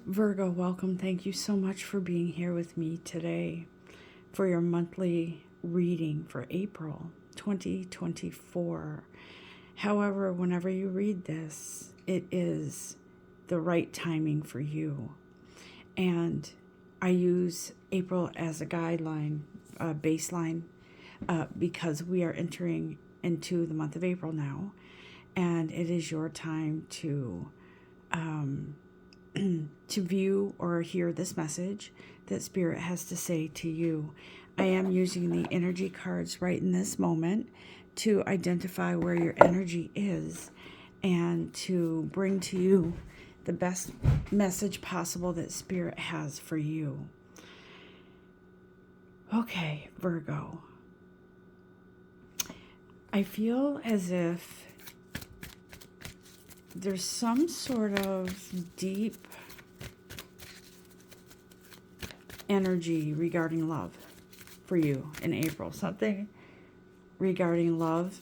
Virgo, welcome. Thank you so much for being here with me today for your monthly reading for April 2024. However, whenever you read this, it is the right timing for you. And I use April as a guideline, baseline, because we are entering into the month of April now, and it is your time to to view or hear this message that Spirit has to say to you. I am using the energy cards right in this moment to identify where your energy is and to bring to you the best message possible that Spirit has for you. Okay, Virgo. I feel as if there's some sort of deep energy regarding love for you in April. Something regarding love.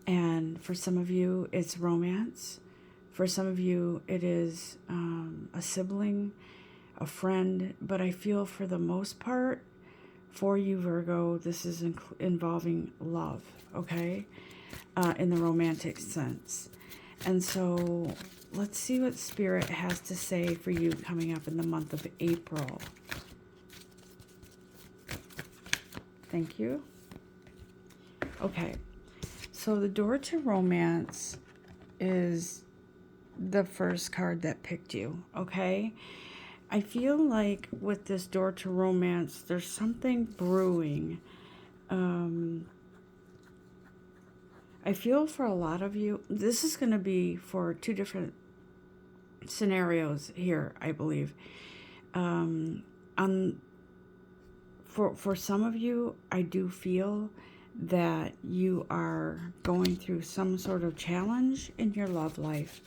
And for some of you, it's romance. For some of you, it is a sibling, a friend. But I feel for the most part, for you, Virgo, this is involving love, okay? In the romantic sense. And so let's see what Spirit has to say for you coming up in the month of April. Thank you. Okay, so the door to romance is the first card that picked you, okay? I feel like with this door to romance, there's something brewing. I feel for a lot of you, this is going to be for two different scenarios here, I believe. For some of you, I do feel that you are going through some sort of challenge in your love life,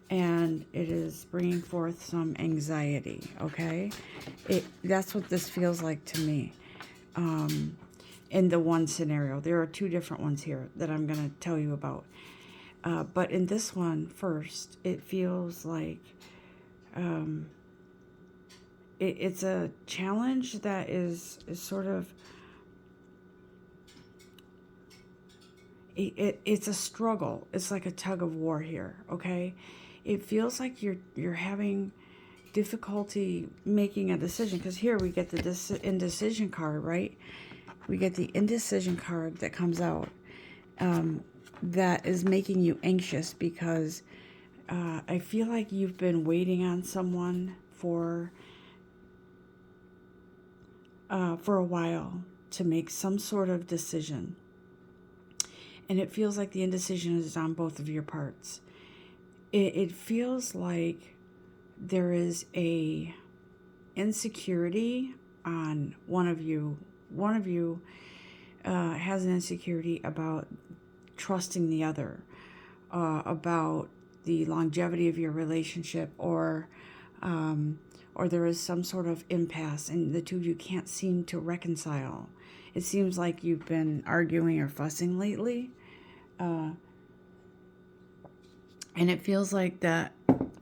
and it is bringing forth some anxiety, okay? That's what this feels like to me. In the one scenario, there are two different ones here that I'm going to tell you about. But in this one, first, it feels like it's a challenge that is sort of, it's a struggle. It's like a tug of war here, okay? It feels like you're having difficulty making a decision, because here we get the indecision card, right? We get the indecision card that comes out, that is making you anxious because I feel like you've been waiting on someone for a while to make some sort of decision. And it feels like the indecision is on both of your parts. It feels like there is a insecurity on one of you. One of you has an insecurity about trusting the other, about the longevity of your relationship, or there is some sort of impasse and the two of you can't seem to reconcile. It seems like you've been arguing or fussing lately. And it feels like that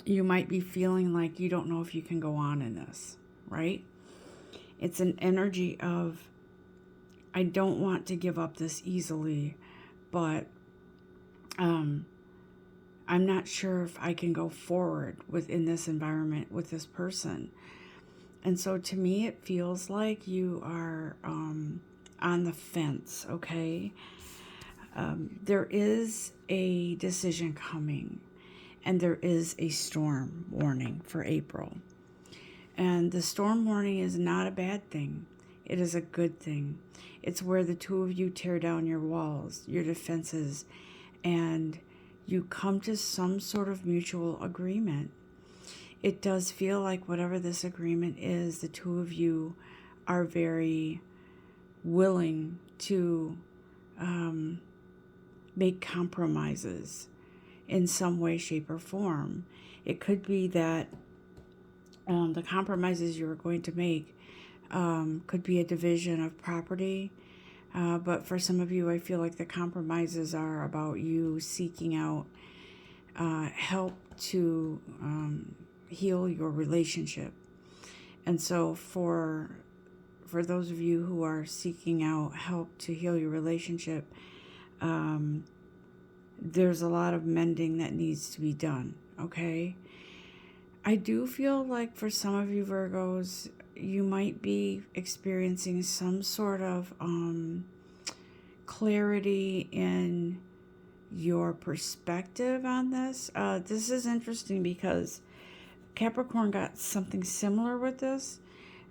you might be feeling like you don't know if you can go on in this, right? It's an energy of, I don't want to give up this easily, but I'm not sure if I can go forward within this environment with this person. And so to me, it feels like you are on the fence, okay? There is a decision coming, and there is a storm warning for April. And the storm warning is not a bad thing. It is a good thing. It's where the two of you tear down your walls, your defenses, and you come to some sort of mutual agreement. It does feel like whatever this agreement is, the two of you are very willing to make compromises in some way, shape, or form. It could be that the compromises you're going to make could be a division of property. But for some of you, I feel like the compromises are about you seeking out help to heal your relationship. And so for those of you who are seeking out help to heal your relationship, there's a lot of mending that needs to be done, okay? I do feel like for some of you Virgos, you might be experiencing some sort of clarity in your perspective on this. This is interesting because Capricorn got something similar with this,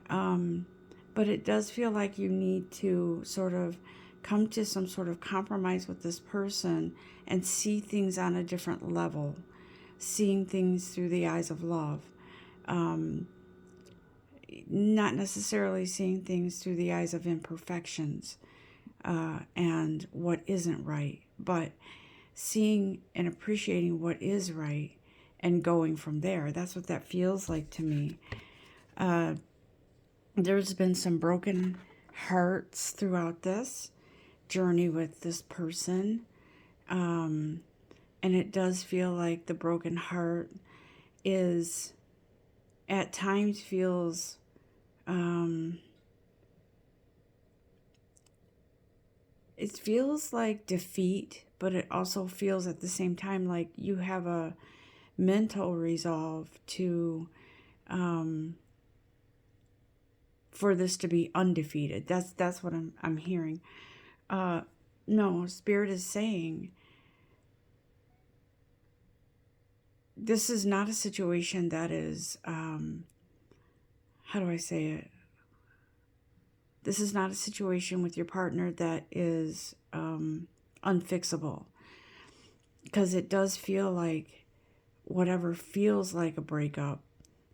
but it does feel like you need to sort of come to some sort of compromise with this person and see things on a different level, seeing things through the eyes of love. Not necessarily seeing things through the eyes of imperfections and what isn't right, but seeing and appreciating what is right and going from there. That's what that feels like to me. There's been some broken hearts throughout this journey with this person. And it does feel like the broken heart is at times feels it feels like defeat, but it also feels at the same time like you have a mental resolve to for this to be undefeated. That's what I'm hearing. No, Spirit is saying this is not a situation that is how do I say it? This is not a situation with your partner that is unfixable, because it does feel like whatever feels like a breakup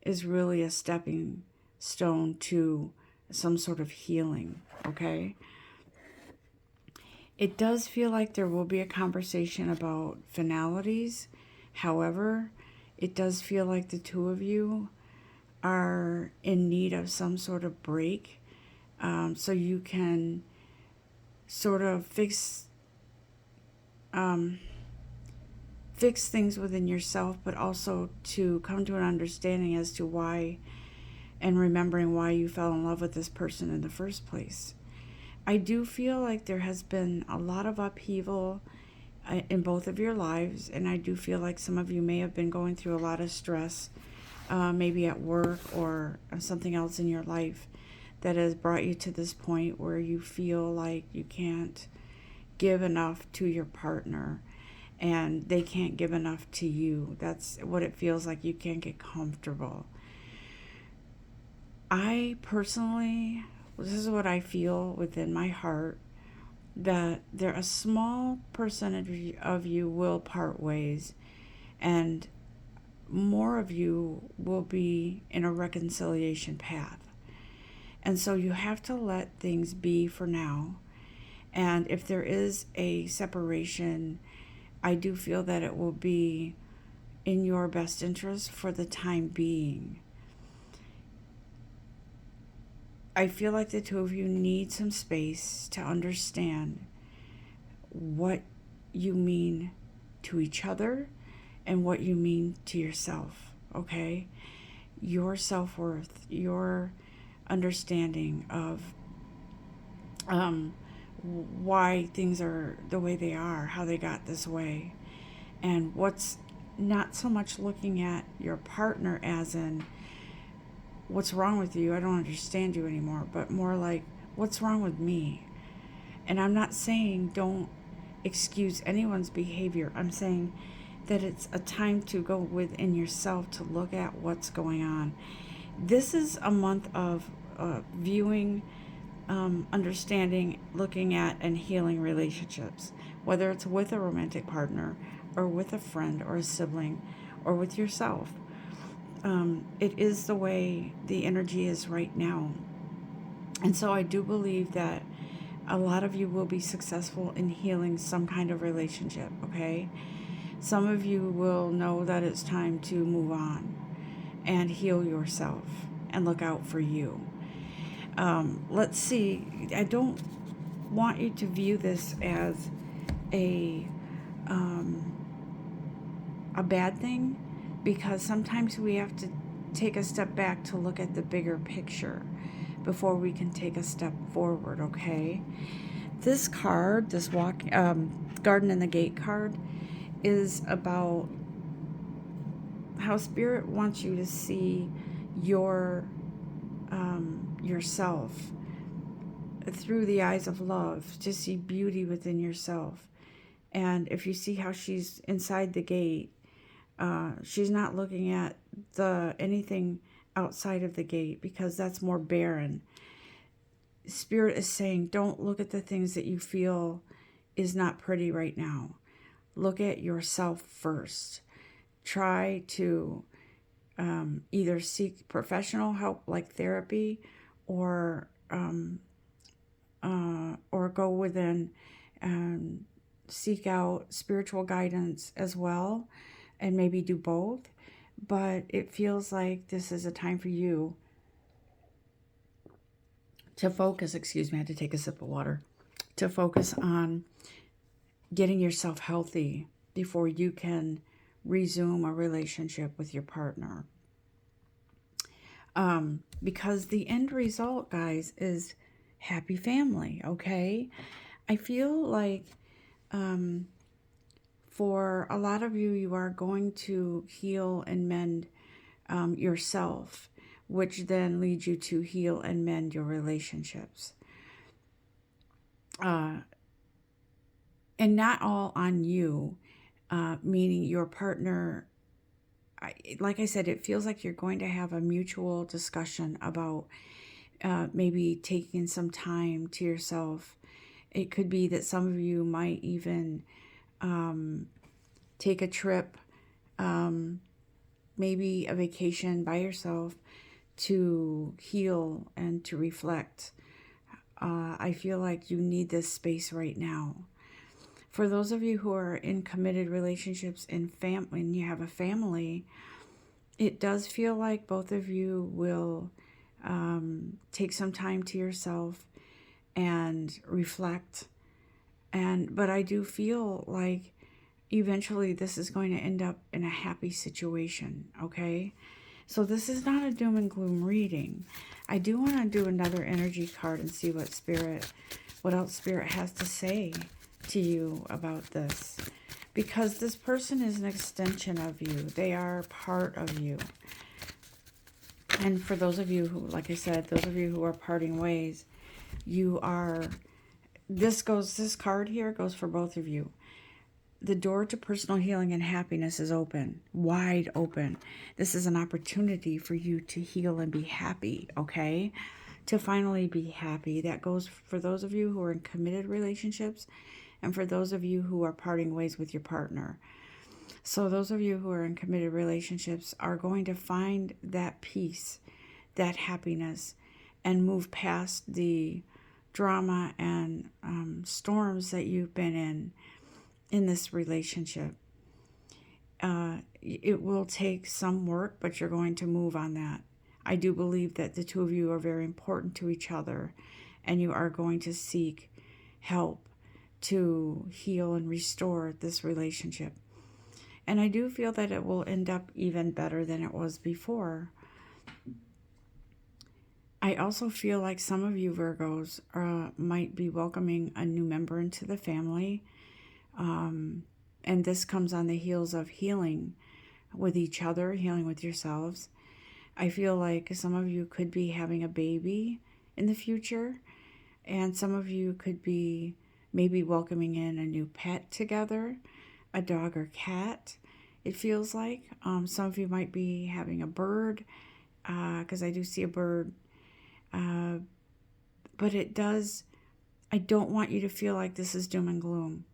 is really a stepping stone to some sort of healing, okay? It does feel like there will be a conversation about finalities. However, it does feel like the two of you are in need of some sort of break, so you can sort of fix things within yourself, but also to come to an understanding as to why, and remembering why you fell in love with this person in the first place. I do feel like there has been a lot of upheaval in both of your lives, and I do feel like some of you may have been going through a lot of stress, maybe at work or something else in your life that has brought you to this point where you feel like you can't give enough to your partner and they can't give enough to you. That's what it feels like. You can't get comfortable. I personally, this is what I feel within my heart, that a small percentage of you will part ways and more of you will be in a reconciliation path. And so you have to let things be for now. And if there is a separation, I do feel that it will be in your best interest for the time being. I feel like the two of you need some space to understand what you mean to each other and what you mean to yourself, okay? Your self-worth, your understanding of why things are the way they are, how they got this way, and what's not so much looking at your partner as in what's wrong with you, I don't understand you anymore, but more like what's wrong with me. And I'm not saying don't excuse anyone's behavior. I'm saying that it's a time to go within yourself to look at what's going on. This is a month of viewing, understanding, looking at, and healing relationships, whether it's with a romantic partner or with a friend or a sibling or with yourself. It is the way the energy is right now. And so I do believe that a lot of you will be successful in healing some kind of relationship, okay? Some of you will know that it's time to move on and heal yourself and look out for you. Let's see. I don't want you to view this as a bad thing, because sometimes we have to take a step back to look at the bigger picture before we can take a step forward, okay? This card, this Garden in the Gate card, is about how Spirit wants you to see yourself through the eyes of love, to see beauty within yourself. And if you see how she's inside the gate, she's not looking at anything outside of the gate, because that's more barren. Spirit is saying, don't look at the things that you feel is not pretty right now. Look at yourself first. Try to either seek professional help like therapy, or go within and seek out spiritual guidance as well, and maybe do both. But it feels like this is a time for you to focus, excuse me, I had to take a sip of water, to focus on getting yourself healthy before you can resume a relationship with your partner. Because the end result, guys, is happy family, okay? I feel like for a lot of you, you are going to heal and mend yourself, which then leads you to heal and mend your relationships. And not all on you, meaning your partner. Like I said, it feels like you're going to have a mutual discussion about maybe taking some time to yourself. It could be that some of you might even take a trip, maybe a vacation by yourself, to heal and to reflect. I feel like you need this space right now. For those of you who are in committed relationships and you have a family, it does feel like both of you will take some time to yourself and reflect. But I do feel like eventually this is going to end up in a happy situation, okay? So this is not a doom and gloom reading. I do want to do another energy card and see what else Spirit has to say to you about this. Because this person is an extension of you. They are part of you. And for those of you who, like I said, those of you who are parting ways, this card here goes for both of you. The door to personal healing and happiness is open, wide open. This is an opportunity for you to heal and be happy, okay? To finally be happy. That goes for those of you who are in committed relationships, and for those of you who are parting ways with your partner. So those of you who are in committed relationships are going to find that peace, that happiness, and move past the drama and storms that you've been in this relationship. It will take some work, but you're going to move on that. I do believe that the two of you are very important to each other, and you are going to seek help to heal and restore this relationship. And I do feel that it will end up even better than it was before. I also feel like some of you Virgos might be welcoming a new member into the family. And this comes on the heels of healing with each other, healing with yourselves. I feel like some of you could be having a baby in the future, and some of you could be maybe welcoming in a new pet together, a dog or cat, it feels like. Some of you might be having a bird, because I do see a bird. But I don't want you to feel like this is doom and gloom.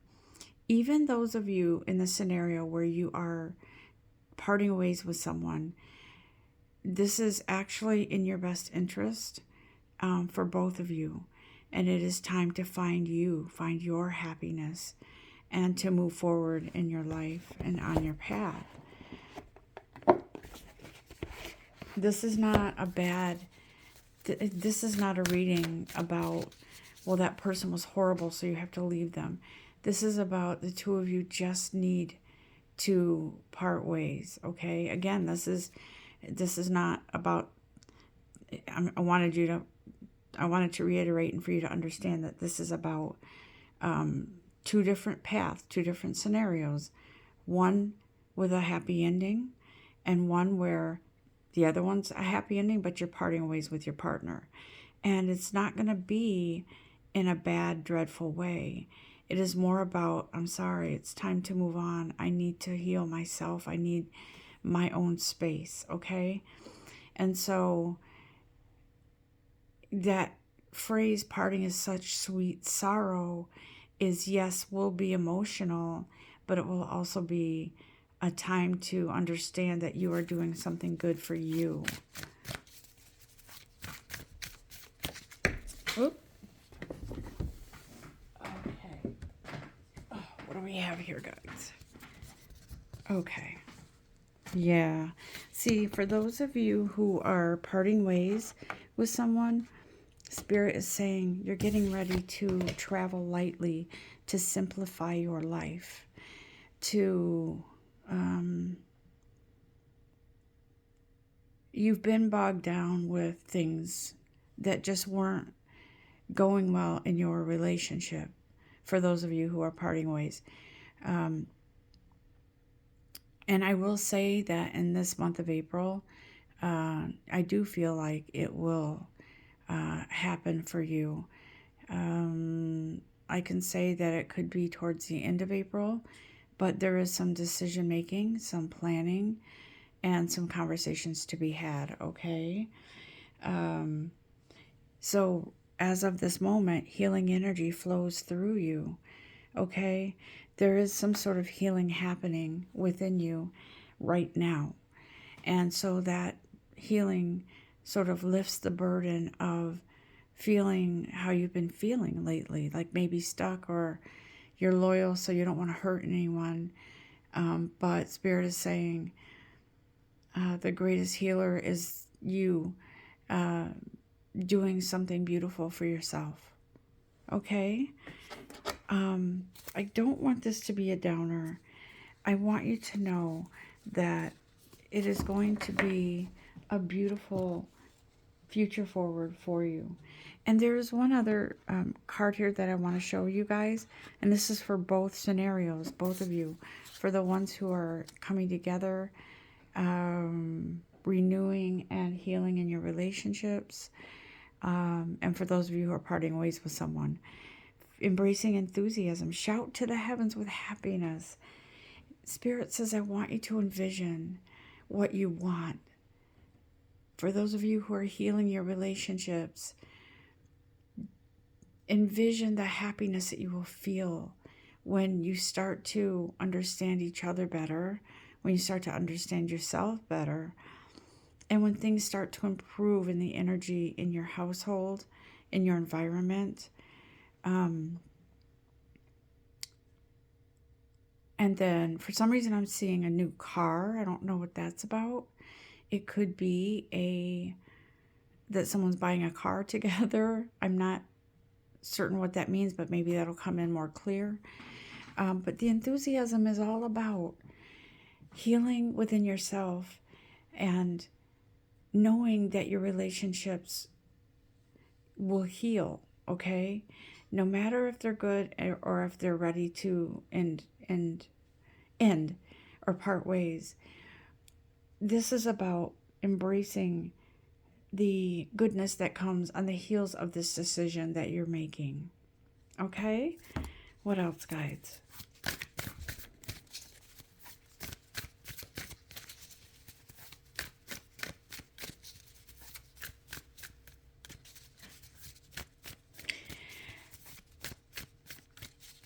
Even those of you in the scenario where you are parting ways with someone, this is actually in your best interest for both of you. And it is time to find your happiness, and to move forward in your life and on your path. This is not this is not a reading about, well, that person was horrible, so you have to leave them. This is about the two of you just need to part ways, okay? Again, this is This is not about, I wanted to reiterate and for you to understand that this is about two different paths, two different scenarios. One with a happy ending, and one where the other one's a happy ending, but you're parting ways with your partner. And it's not going to be in a bad, dreadful way. It is more about, I'm sorry, it's time to move on. I need to heal myself. I need my own space, okay? And so that phrase, parting is such sweet sorrow, is yes, will be emotional, but it will also be a time to understand that you are doing something good for you. Oop. Okay. Oh, what do we have here, guys? Okay. Yeah. See, for those of you who are parting ways with someone, Spirit is saying you're getting ready to travel lightly, to simplify your life, to you've been bogged down with things that just weren't going well in your relationship, for those of you who are parting ways. And I will say that in this month of April, I do feel like it will happen for you. I can say that it could be towards the end of April, but there is some decision making, some planning, and some conversations to be had, okay? So as of this moment, healing energy flows through you, okay? There is some sort of healing happening within you right now. And so that healing sort of lifts the burden of feeling how you've been feeling lately, like maybe stuck, or you're loyal so you don't want to hurt anyone. But Spirit is saying the greatest healer is you doing something beautiful for yourself. Okay? I don't want this to be a downer. I want you to know that it is going to be a beautiful future forward for you. And there is one other card here that I want to show you guys. And this is for both scenarios, both of you. For the ones who are coming together, renewing and healing in your relationships. And for those of you who are parting ways with someone. Embracing enthusiasm. Shout to the heavens with happiness. Spirit says, I want you to envision what you want. For those of you who are healing your relationships, envision the happiness that you will feel when you start to understand each other better, when you start to understand yourself better, and when things start to improve in the energy in your household, in your environment. And then for some reason I'm seeing a new car. I don't know what that's about. It could be that someone's buying a car together. I'm not certain what that means, but maybe that'll come in more clear. But the enthusiasm is all about healing within yourself and knowing that your relationships will heal, okay? No matter if they're good or if they're ready to end or part ways. This is about embracing the goodness that comes on the heels of this decision that you're making. Okay? What else, guides?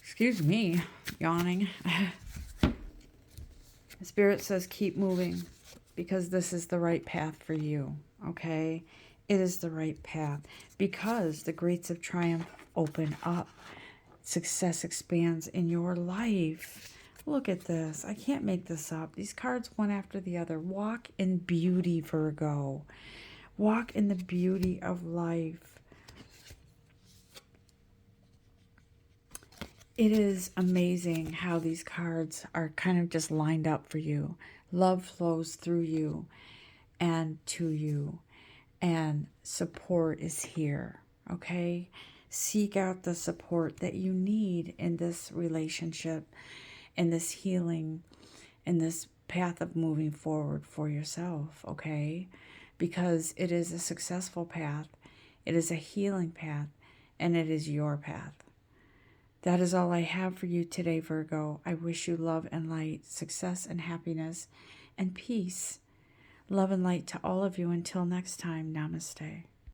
Excuse me, yawning. The Spirit says keep moving because this is the right path for you, okay? It is the right path because the gates of triumph open up. Success expands in your life. Look at this. I can't make this up. These cards one after the other. Walk in beauty, Virgo. Walk in the beauty of life. It is amazing how these cards are kind of just lined up for you. Love flows through you. and to you. And support is here, okay? Seek out the support that you need in this relationship, in this healing, in this path of moving forward for yourself, okay? Because it is a successful path, it is a healing path, and it is your path. That is all I have for you today, Virgo. I wish you love and light, success and happiness, and peace. Love and light to all of you. Until next time, namaste.